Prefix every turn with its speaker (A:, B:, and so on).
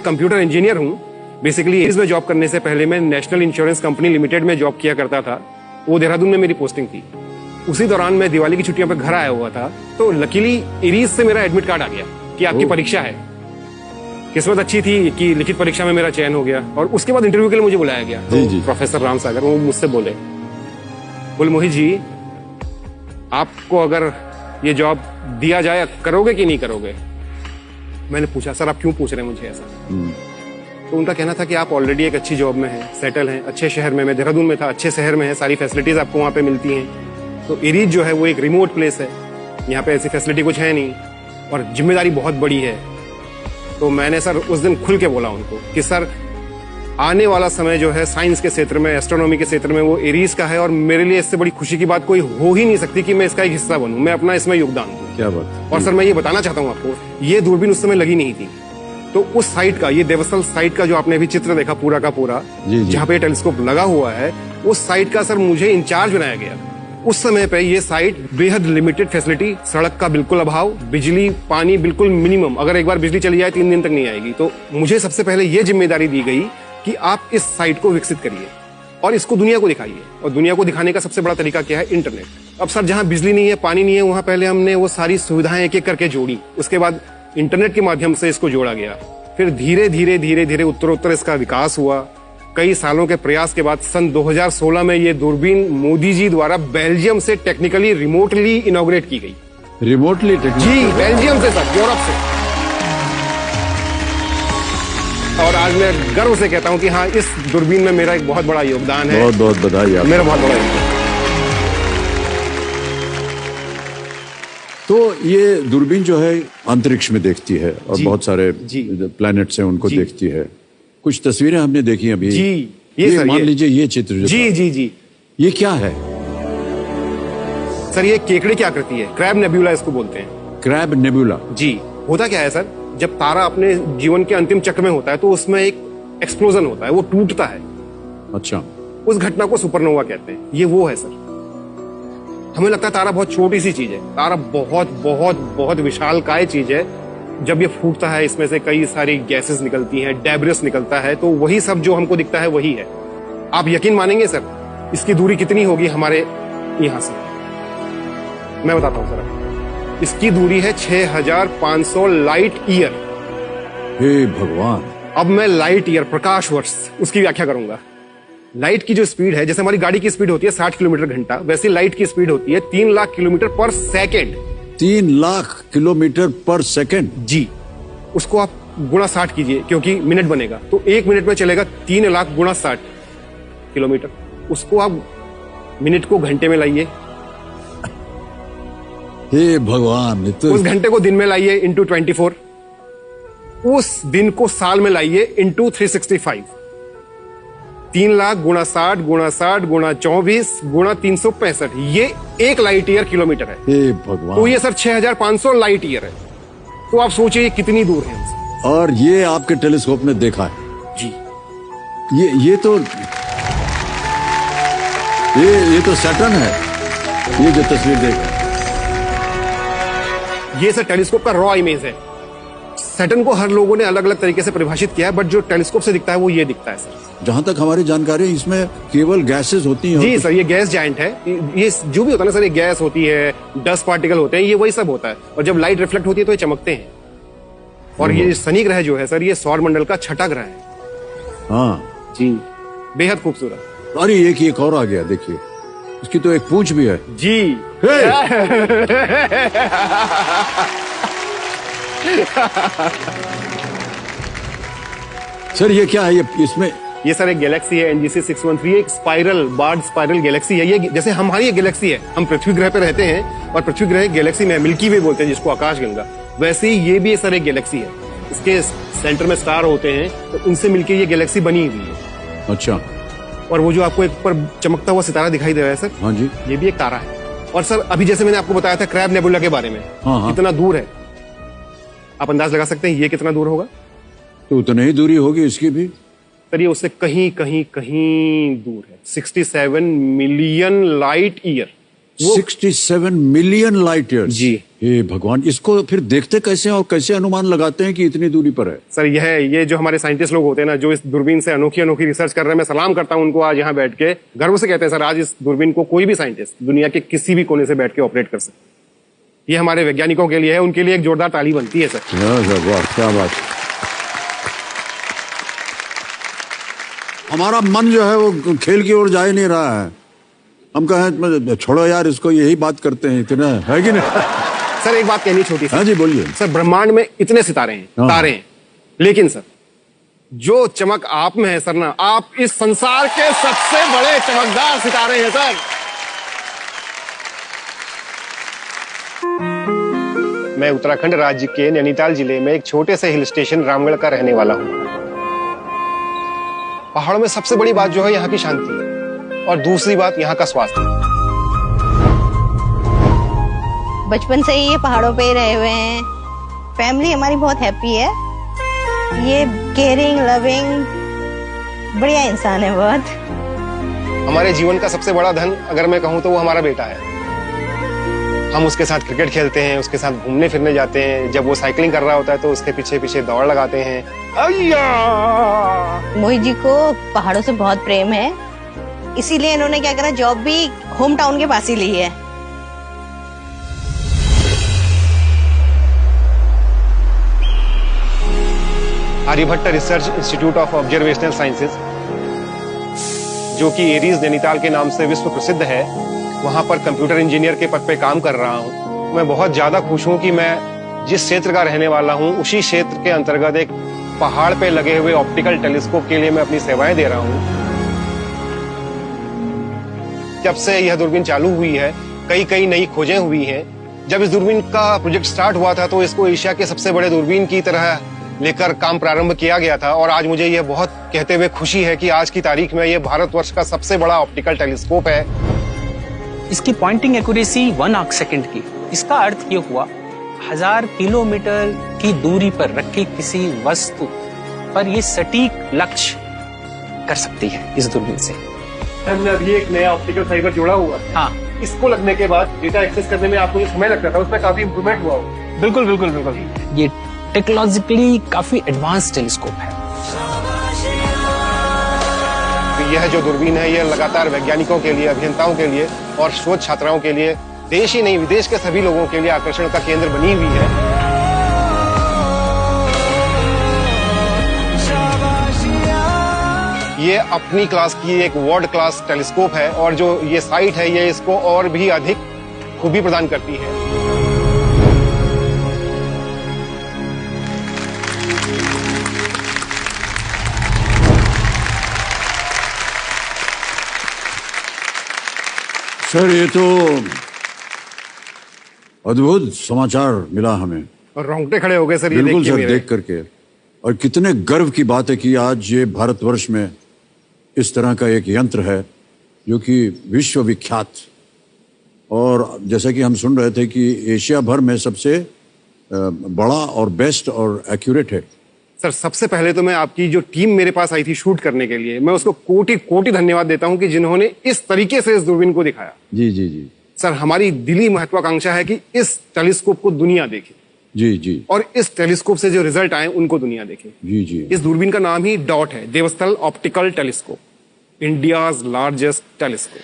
A: Computer engineer हूँ। Basically इसमें job करने से पहले मैं नेशनल इंश्योरेंस कंपनी लिमिटेड में जॉब किया करता था। वो देहरादून में मेरी पोस्टिंग थी। उसी दौरान मैं दिवाली की छुट्टियों पर घर आया हुआ था, तो लकीली इरीज से मेरा एडमिट कार्ड आ गया कि आपकी परीक्षा है। किस्मत अच्छी थी कि लिखित परीक्षा में मेरा चयन हो गया और उसके बाद इंटरव्यू के लिए मुझे बुलाया गया। तो प्रोफेसर राम सागर वो मुझसे बोले मोहित जी, आपको अगर ये जॉब दिया जाए करोगे कि नहीं करोगे? मैंने पूछा सर आप क्यों पूछ रहे हैं मुझे ऐसा? तो उनका कहना था कि आप ऑलरेडी एक अच्छी जॉब में हैं, सेटल हैं, अच्छे शहर में, मैं देहरादून में था, अच्छे शहर में है, सारी फैसिलिटीज आपको वहाँ पे मिलती हैं। तो इरीज जो है वो एक रिमोट प्लेस है, यहाँ पे ऐसी फैसिलिटी कुछ है नहीं और जिम्मेदारी बहुत बड़ी है। तो मैंने सर उस दिन खुल के बोला उनको कि सर आने वाला समय जो है साइंस के क्षेत्र में, एस्ट्रोनॉमी के क्षेत्र में वो एरीज का है और मेरे लिए इससे बड़ी खुशी की बात कोई हो ही नहीं सकती कि मैं इसका एक हिस्सा बनूं, मैं अपना इसमें योगदान दूं।
B: क्या बात।
A: और सर मैं ये बताना चाहता हूँ आपको, ये दूरबीन उस समय लगी नहीं थी। तो उस साइट का, ये देवस्थल साइट का जो आपने अभी चित्र देखा पूरा का पूरा, जहाँ पे टेलीस्कोप लगा हुआ है, उस साइट का सर मुझे इंचार्ज बनाया गया। उस समय पे ये साइट बेहद लिमिटेड फैसिलिटी, सड़क का बिल्कुल अभाव, बिजली पानी बिल्कुल मिनिमम, अगर एक बार बिजली चली जाए 3 दिन तक नहीं आएगी। तो मुझे सबसे पहले ये जिम्मेदारी दी गई कि आप इस साइट को विकसित करिए और इसको दुनिया को दिखाइए। और दुनिया को दिखाने का सबसे बड़ा तरीका क्या है? इंटरनेट। अब सर जहां बिजली नहीं है, पानी नहीं है, वहां पहले हमने वो सारी सुविधाएं एक एक करके जोड़ी। उसके बाद इंटरनेट के माध्यम से इसको जोड़ा गया। फिर धीरे धीरे उत्तरोत्तर इसका विकास हुआ। कई सालों के प्रयास के बाद सन 2016 में ये दूरबीन मोदी जी द्वारा बेल्जियम से टेक्निकली रिमोटली इनॉग्रेट की गई।
B: रिमोटली?
A: जी, बेल्जियम से सर, यूरोप से। और आज मैं गर्व से कहता हूं कि हाँ, इस दूरबीन में मेरा एक बहुत बड़ा योगदान है।
B: बहुत बहुत बधाई आपको।
A: मेरा बहुत बड़ा योगदान।
B: तो ये दूरबीन जो है अंतरिक्ष में देखती है और बहुत सारे प्लैनेट्स हैं उनको देखती है। कुछ तस्वीरें हमने देखी अभी।
A: जी, ये
B: मान लीजिए ये चित्र जो
A: जी
B: ये क्या है
A: सर? ये केकड़े की आकृति है, क्रैब नेबुला इसको बोलते हैं।
B: Crab nebula? जी।
A: होता क्या है सर, जब तारा अपने जीवन के अंतिम चक्र में होता है तो उसमें एक एक्सप्लोजन होता है, वो टूटता है।
B: अच्छा।
A: उस घटना को सुपरनोवा कहते हैं। ये वो है सर। हमें लगता है तारा बहुत छोटी सी चीज है, तारा बहुत बहुत बहुत विशालकाय चीज है। जब ये फूटता है इसमें से कई सारी गैसेस निकलती हैं, डेब्रिस निकलता है, तो वही सब जो हमको दिखता है वही है। आप यकीन मानेंगे सर, इसकी दूरी कितनी होगी हमारे यहां से? मैं बताता हूं सर, इसकी दूरी है 6500 लाइट ईयर।
B: हे भगवान।
A: अब मैं लाइट ईयर, प्रकाश वर्ष, उसकी व्याख्या करूंगा। लाइट की जो स्पीड है, जैसे हमारी गाड़ी की स्पीड होती है 60 किलोमीटर घंटा, वैसे लाइट की स्पीड होती है 3 लाख किलोमीटर पर सेकेंड।
B: 3 लाख किलोमीटर पर सेकेंड?
A: जी। उसको आप गुणा 60 कीजिए क्योंकि मिनट बनेगा, तो 1 मिनट में चलेगा 3 लाख गुणा 60 किलोमीटर। उसको आप मिनट को घंटे में लाइए,
B: हे भगवान। तो
A: उस घंटे को दिन में लाइए इंटू 24, उस दिन को साल में लाइए इंटू 365। 3 लाख गुणा 60 गुणा 60 गुणा 24 गुणा 365, ये 1 लाइट ईयर किलोमीटर है।
B: हे भगवान।
A: तो ये सर 6500 लाइट ईयर है। तो आप सोचिए कितनी दूर है हमसे।
B: और ये आपके टेलीस्कोप ने देखा है?
A: जी।
B: ये तो सैटर्न है, ये जो तस्वीर देख रहे हैं।
A: ये सर टेलीस्कोप का रॉ इमेज है। सैटर्न को हर लोगों ने अलग अलग तरीके से परिभाषित किया है, बट जो टेलीस्कोप से दिखता है वो ये दिखता है सर।
B: जहां तक हमारी जानकारी है इसमें केवल गैसेस होती हैं।
A: जी सर, ये गैस जायंट है। ये जो भी होता है ना सर, ये गैस होती है, डस्ट पार्टिकल होते हैं, ये वही सब होता है। और जब लाइट रिफ्लेक्ट होती है तो ये चमकते हैं। और ये शनि ग्रह जो है सर, ये सौर मंडल का 6ठा ग्रह है।
B: हाँ
A: जी, बेहद खूबसूरत।
B: अरे एक और आ गया, देखिए इसकी तो एक पूंछ भी है।
A: जी।
B: सर ये क्या है?
A: ये सर एक गैलेक्सी है, NGC 613, एक स्पाइरल बार्ड स्पाइरल गैलेक्सी है। ये जैसे हमारी एक गैलेक्सी है, हम पृथ्वी ग्रह पे रहते हैं और पृथ्वी ग्रह एक गैलेक्सी में मिल्की वे बोलते हैं जिसको, आकाशगंगा। वैसे ही ये भी सर एक गैलेक्सी है। इसके सेंटर में स्टार होते हैं, तो उनसे मिलकर ये गैलेक्सी बनी हुई है।
B: अच्छा।
A: और वो जो आपको एक ऊपर चमकता हुआ सितारा दिखाई दे रहा है सर,
B: हाँ जी,
A: ये भी एक तारा है। और सर अभी जैसे मैंने आपको बताया था क्रैब नेबुला के बारे में, कितना दूर है आप अंदाज लगा सकते हैं ये कितना दूर होगा?
B: तो उतनी ही दूरी होगी इसकी भी
A: सर। ये उससे कहीं कहीं कहीं दूर है, 67 million light year.
B: 67 million light years.
A: जी।
B: हे भगवान, इसको फिर देखते कैसे हैं और कैसे अनुमान लगाते हैं कि इतनी दूरी पर है?
A: सर ये जो हमारे साइंटिस्ट लोग होते हैं ना, जो इस दूरबीन से अनोखी अनोखी रिसर्च कर रहे हैं, मैं सलाम करता हूं उनको। आज यहाँ बैठ के गर्व से कहते हैं सर, आज इस दूरबीन को कोई भी साइंटिस्ट दुनिया के किसी भी कोने से बैठ के ऑपरेट कर सकते। ये हमारे वैज्ञानिकों के लिए है, उनके लिए एक जोरदार ताली बनती है सर।
B: वाह, क्या बात। हमारा मन जो है वो खेल की ओर जा ही नहीं रहा है। हम कहें छोड़ो यार इसको, यही बात करते हैं, इतना है कि नहीं?
A: सर एक बात कहनी छोटी सी।
B: हाँ जी बोलिए।
A: सर ब्रह्मांड में इतने सितारे हैं, तारे हैं, लेकिन सर जो चमक आप में है सर ना, आप इस संसार के सबसे बड़े चमकदार सितारे हैं सर। मैं उत्तराखंड राज्य के नैनीताल जिले में एक छोटे से हिल स्टेशन रामगढ़ का रहने वाला हूं। पहाड़ों में सबसे बड़ी बात जो है यहाँ की शांति है, और दूसरी बात यहाँ का स्वास्थ्य।
C: बचपन से ही ये पहाड़ों पे ही रहे हुए हैं। फैमिली हमारी बहुत हैप्पी है। ये केयरिंग, लविंग, बढ़िया इंसान है बहुत।
A: हमारे जीवन का सबसे बड़ा धन अगर मैं कहूँ तो वो हमारा बेटा है। हम उसके साथ क्रिकेट खेलते हैं, उसके साथ घूमने फिरने जाते हैं। जब वो साइकिलिंग कर रहा होता है तो उसके पीछे पीछे दौड़ लगाते हैं।
C: मोहित जी को पहाड़ों से बहुत प्रेम है, इसीलिए इन्होंने क्या करा, जॉब भी होम टाउन के पास ही ली है।
A: Aryabhatta research institute of observational sciences, जो कि एरीज नैनीताल के नाम से विश्व प्रसिद्ध है, वहां पर कंप्यूटर इंजीनियर के पद पे काम कर रहा हूं। मैं बहुत ज्यादा खुश हूं कि मैं जिस क्षेत्र का रहने वाला हूं, उसी क्षेत्र के अंतर्गत एक पहाड़ पे लगे हुए ऑप्टिकल टेलीस्कोप के लिए मैं अपनी सेवाएं दे रहा हूं। जब से यह दूरबीन चालू हुई है, कई नई खोजें हुई हैं। जब इस दूरबीन का प्रोजेक्ट स्टार्ट हुआ था तो इसको एशिया के सबसे बड़े दूरबीन की तरह लेकर काम प्रारंभ किया गया था, और आज मुझे यह बहुत कहते हुए खुशी है कि आज की तारीख में यह भारतवर्ष का सबसे बड़ा ऑप्टिकल टेलीस्कोप है।
D: इसकी पॉइंटिंग एक्यूरेसी 1 आर्क सेकंड की। इसका अर्थ ये हुआ 1000 किलोमीटर की दूरी पर रखी किसी वस्तु पर ये सटीक लक्ष्य कर सकती है इस दूरबीन से।
A: हमने अभी एक नया ऑप्टिकल फाइबर जोड़ा हुआ है।
D: हाँ,
A: इसको लगने के बाद डेटा एक्सेस करने में आपको जो समय लगता था उसमें काफी इंप्रूवमेंट हुआ होगा।
D: बिल्कुल बिल्कुल बिल्कुल। ये टेक्नोलॉजिकली काफी एडवांस टेलीस्कोप है।
A: तो यह जो दूरबीन है, यह लगातार वैज्ञानिकों के लिए, अभियंताओं के लिए और शोध छात्राओं के लिए, देश ही नहीं विदेश के सभी लोगों के लिए आकर्षण का केंद्र बनी हुई है। ये अपनी क्लास की एक वर्ल्ड क्लास टेलीस्कोप है, और जो ये साइट है ये इसको और भी अधिक खूबी प्रदान करती है।
B: सर ये तो अद्भुत समाचार मिला हमें,
A: और रोंगटे खड़े हो गए सर ये
B: बिल्कुल
A: देख के
B: सर, देख करके। और कितने गर्व की बात है कि आज ये भारतवर्ष में इस तरह का एक यंत्र है जो कि विश्व विख्यात, और जैसा कि हम सुन रहे थे कि एशिया भर में सबसे बड़ा और बेस्ट और एक्यूरेट है।
A: सर सबसे पहले तो मैं आपकी जो टीम मेरे पास आई थी शूट करने के लिए, मैं उसको कोटि कोटि धन्यवाद देता हूं कि जिन्होंने इस तरीके से इस दूरबीन को दिखाया।
B: जी जी जी
A: सर हमारी दिली महत्वाकांक्षा है कि इस टेलीस्कोप को दुनिया देखे।
B: जी जी।
A: और इस टेलीस्कोप से जो रिजल्ट आए उनको दुनिया देखे।
B: जी जी।
A: इस दूरबीन का नाम ही डॉट है, Devasthal optical telescope, India's largest telescope.